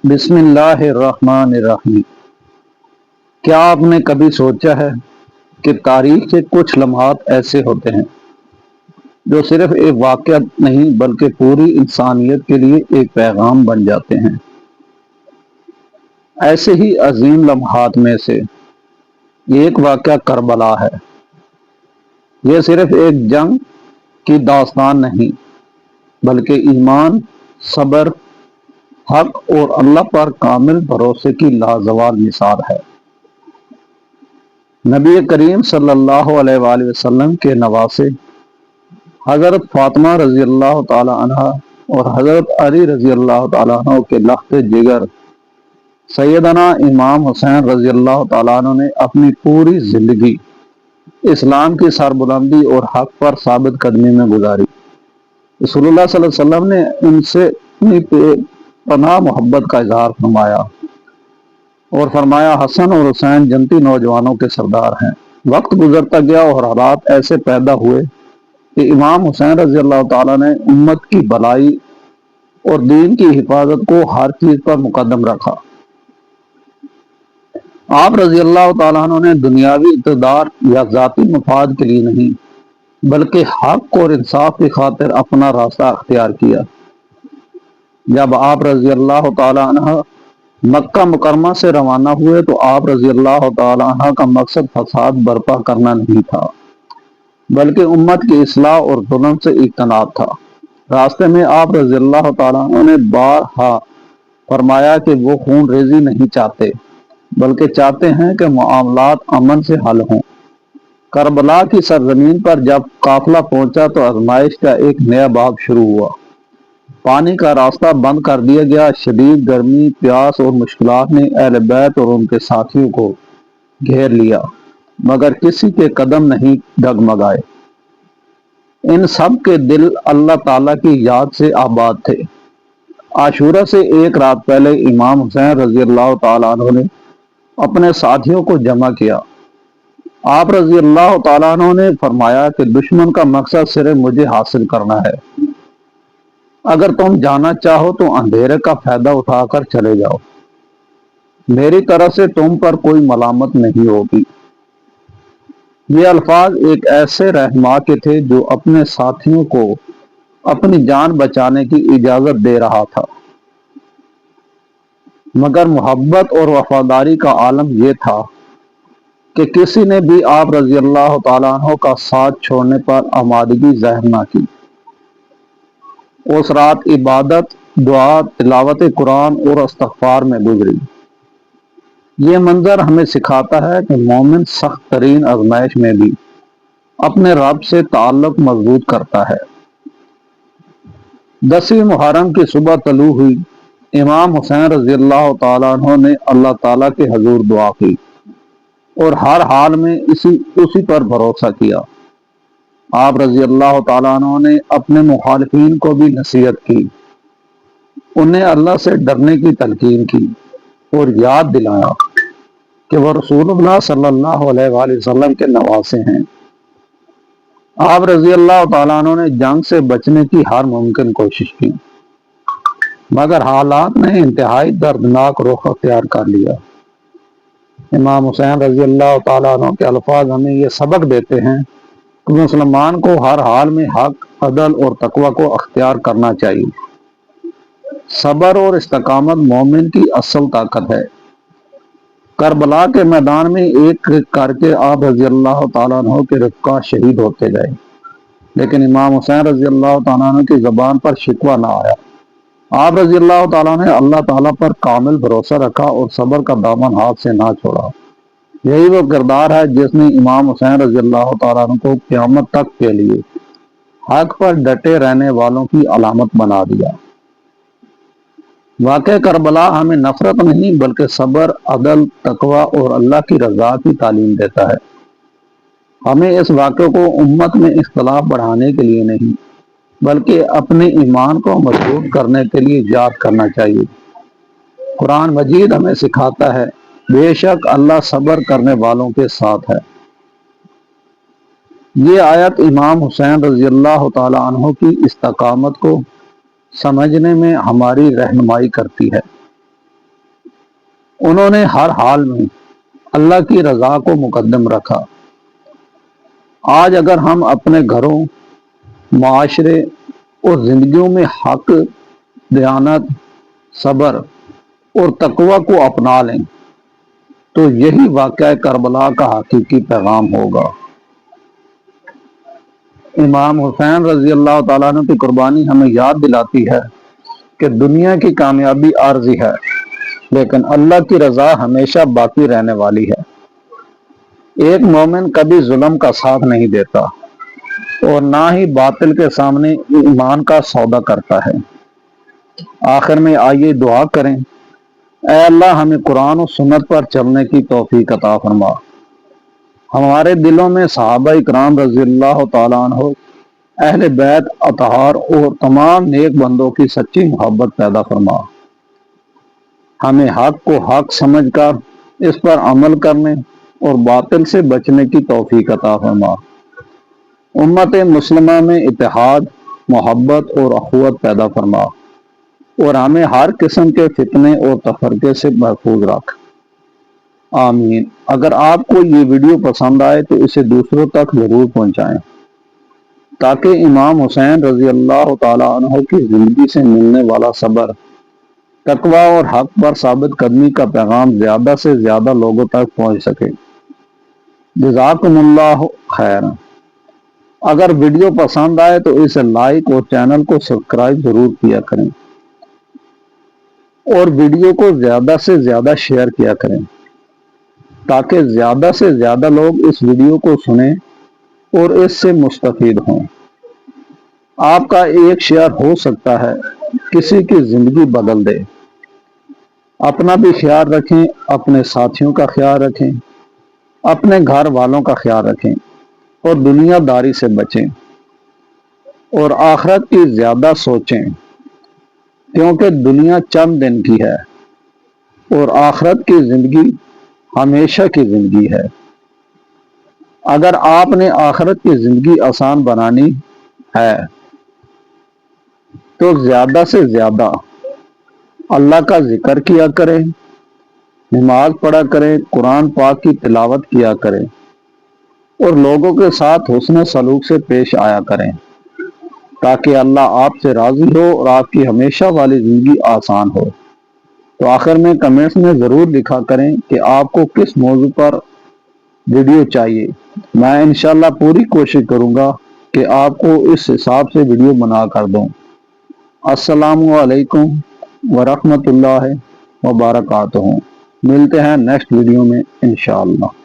بسم اللہ الرحمن الرحیم۔ کیا آپ نے کبھی سوچا ہے کہ تاریخ کے کچھ لمحات ایسے ہوتے ہیں جو صرف ایک واقعہ نہیں بلکہ پوری انسانیت کے لیے ایک پیغام بن جاتے ہیں؟ ایسے ہی عظیم لمحات میں سے ایک واقعہ کربلا ہے۔ یہ صرف ایک جنگ کی داستان نہیں بلکہ ایمان، صبر، حق اور اللہ پر کامل بھروسے کی لازوال مثال ہے۔ نبی کریم صلی اللہ علیہ وآلہ وسلم کے نواسے حضرت فاطمہ رضی اللہ تعالی عنہ اور حضرت علی رضی اللہ تعالی عنہ کے لخت جگر سیدنا امام حسین رضی اللہ تعالی عنہ نے اپنی پوری زندگی اسلام کی سربلندی اور حق پر ثابت قدمی میں گزاری۔ رسول اللہ صلی اللہ علیہ وسلم نے ان سے اپنی پناہ محبت کا اظہار فرمایا اور فرمایا حسن اور حسین جنتی نوجوانوں کے سردار ہیں۔ وقت گزرتا گیا اور حالات ایسے پیدا ہوئے کہ امام حسین رضی اللہ تعالیٰ نے امت کی بھلائی اور دین کی حفاظت کو ہر چیز پر مقدم رکھا۔ آپ رضی اللہ تعالیٰ عنہ نے دنیاوی اقتدار یا ذاتی مفاد کے لیے نہیں بلکہ حق اور انصاف کی خاطر اپنا راستہ اختیار کیا۔ جب آپ رضی اللہ تعالیٰ عنہ مکہ مکرمہ سے روانہ ہوئے تو آپ رضی اللہ تعالیٰ عنہ کا مقصد فساد برپا کرنا نہیں تھا بلکہ امت کی اصلاح اور ظلم سے اجتناب تھا۔ راستے میں آپ رضی اللہ تعالیٰ عنہ نے بارہا فرمایا کہ وہ خون ریزی نہیں چاہتے بلکہ چاہتے ہیں کہ معاملات امن سے حل ہوں۔ کربلا کی سرزمین پر جب قافلہ پہنچا تو آزمائش کا ایک نیا باب شروع ہوا۔ پانی کا راستہ بند کر دیا گیا۔ شدید گرمی، پیاس اور مشکلات نے اہل بیت اور ان کے ساتھیوں کو گھیر لیا مگر کسی کے قدم نہیں ڈگمگائے۔ ان سب کے دل اللہ تعالیٰ کی یاد سے آباد تھے۔ عاشورہ سے ایک رات پہلے امام حسین رضی اللہ تعالیٰ عنہ نے اپنے ساتھیوں کو جمع کیا۔ آپ رضی اللہ تعالیٰ عنہ نے فرمایا کہ دشمن کا مقصد صرف مجھے حاصل کرنا ہے۔ اگر تم جانا چاہو تو اندھیرے کا فائدہ اٹھا کر چلے جاؤ، میری طرف سے تم پر کوئی ملامت نہیں ہوگی۔ یہ الفاظ ایک ایسے رہنما کے تھے جو اپنے ساتھیوں کو اپنی جان بچانے کی اجازت دے رہا تھا مگر محبت اور وفاداری کا عالم یہ تھا کہ کسی نے بھی آپ رضی اللہ تعالیٰ عنہ کا ساتھ چھوڑنے پر آمادگی ظاہر نہ کی۔ اس رات عبادت، دعا، تلاوت قرآن اور استغفار میں گزری۔ یہ منظر ہمیں سکھاتا ہے کہ مومن سخت ترین آزمائش میں بھی اپنے رب سے تعلق مضبوط کرتا ہے۔ 10ویں محرم کی صبح طلوع ہوئی۔ امام حسین رضی اللہ تعالیٰ عنہ نے اللہ تعالیٰ کے حضور دعا کی اور ہر حال میں اسی پر بھروسہ کیا۔ آپ رضی اللہ تعالیٰ عنہ نے اپنے مخالفین کو بھی نصیحت کی، انہیں اللہ سے ڈرنے کی تلقین کی اور یاد دلایا کہ وہ رسول اللہ صلی اللہ علیہ وآلہ وسلم کے نواسے ہیں۔ آپ رضی اللہ تعالیٰ عنہ نے جنگ سے بچنے کی ہر ممکن کوشش کی مگر حالات نے انتہائی دردناک رخ اختیار کر لیا۔ امام حسین رضی اللہ تعالیٰ عنہ کے الفاظ ہمیں یہ سبق دیتے ہیں کہ مسلمان کو ہر حال میں حق، عدل اور تقوی کو اختیار کرنا چاہیے۔ صبر اور استقامت مومن کی اصل طاقت ہے۔ کربلا کے میدان میں ایک ایک کر کے آپ رضی اللہ تعالیٰ عنہ کے رفقا شہید ہوتے گئے لیکن امام حسین رضی اللہ تعالیٰ عنہ کی زبان پر شکوہ نہ آیا۔ آپ رضی اللہ تعالیٰ نے اللہ تعالیٰ پر کامل بھروسہ رکھا اور صبر کا دامن ہاتھ سے نہ چھوڑا۔ یہی وہ کردار ہے جس نے امام حسین رضی اللہ تعالیٰ عنہ کو قیامت تک کے لیے حق پر ڈٹے رہنے والوں کی علامت بنا دیا۔ واقع کربلا ہمیں نفرت نہیں بلکہ صبر، عدل، تقوی اور اللہ کی رضا کی تعلیم دیتا ہے۔ ہمیں اس واقعے کو امت میں اختلاف بڑھانے کے لیے نہیں بلکہ اپنے ایمان کو مضبوط کرنے کے لیے یاد کرنا چاہیے۔ قرآن مجید ہمیں سکھاتا ہے بے شک اللہ صبر کرنے والوں کے ساتھ ہے۔ یہ آیت امام حسین رضی اللہ تعالی عنہ کی استقامت کو سمجھنے میں ہماری رہنمائی کرتی ہے۔ انہوں نے ہر حال میں اللہ کی رضا کو مقدم رکھا۔ آج اگر ہم اپنے گھروں، معاشرے اور زندگیوں میں حق، دیانت، صبر اور تقوی کو اپنا لیں تو یہی واقعہ کربلا کا حقیقی پیغام ہوگا۔ امام حسین رضی اللہ تعالیٰ عنہ کی قربانی ہمیں یاد دلاتی ہے کہ دنیا کی کامیابی عارضی ہے، لیکن اللہ کی رضا ہمیشہ باقی رہنے والی ہے۔ ایک مومن کبھی ظلم کا ساتھ نہیں دیتا اور نہ ہی باطل کے سامنے ایمان کا سودا کرتا ہے۔ آخر میں آئیے دعا کریں۔ اے اللہ، ہمیں قرآن و سنت پر چلنے کی توفیق عطا فرما۔ ہمارے دلوں میں صحابہ اکرام رضی اللہ تعالیٰ عنہ، اہل بیت اطہار اور تمام نیک بندوں کی سچی محبت پیدا فرما۔ ہمیں حق کو حق سمجھ کر اس پر عمل کرنے اور باطل سے بچنے کی توفیق عطا فرما۔ امت مسلمہ میں اتحاد، محبت اور اخوت پیدا فرما اور ہمیں ہر قسم کے فتنے اور تفرقے سے محفوظ رکھ۔ آمین۔ اگر آپ کو یہ ویڈیو پسند آئے تو اسے دوسروں تک ضرور پہنچائیں تاکہ امام حسین رضی اللہ تعالیٰ عنہ کی زندگی سے ملنے والا صبر، تقوی اور حق پر ثابت قدمی کا پیغام زیادہ سے زیادہ لوگوں تک پہنچ سکے۔ جزاکم اللہ خیر۔ اگر ویڈیو پسند آئے تو اسے لائک اور چینل کو سبسکرائب ضرور کیا کریں اور ویڈیو کو زیادہ سے زیادہ شیئر کیا کریں تاکہ زیادہ سے زیادہ لوگ اس ویڈیو کو سنیں اور اس سے مستفید ہوں۔ آپ کا ایک شیئر ہو سکتا ہے کسی کی زندگی بدل دے۔ اپنا بھی خیال رکھیں، اپنے ساتھیوں کا خیال رکھیں، اپنے گھر والوں کا خیال رکھیں اور دنیا داری سے بچیں اور آخرت کی زیادہ سوچیں، کیونکہ دنیا چند دن کی ہے اور آخرت کی زندگی ہمیشہ کی زندگی ہے۔ اگر آپ نے آخرت کی زندگی آسان بنانی ہے تو زیادہ سے زیادہ اللہ کا ذکر کیا کریں، نماز پڑھا کریں، قرآن پاک کی تلاوت کیا کریں اور لوگوں کے ساتھ حسن سلوک سے پیش آیا کریں تاکہ اللہ آپ سے راضی ہو اور آپ کی ہمیشہ والی زندگی آسان ہو۔ تو آخر میں کمنٹس میں ضرور لکھا کریں کہ آپ کو کس موضوع پر ویڈیو چاہیے۔ میں انشاءاللہ پوری کوشش کروں گا کہ آپ کو اس حساب سے ویڈیو بنا کر دوں۔ السلام علیکم ورحمۃ اللہ وبرکاتہ۔ ملتے ہیں نیکسٹ ویڈیو میں انشاءاللہ۔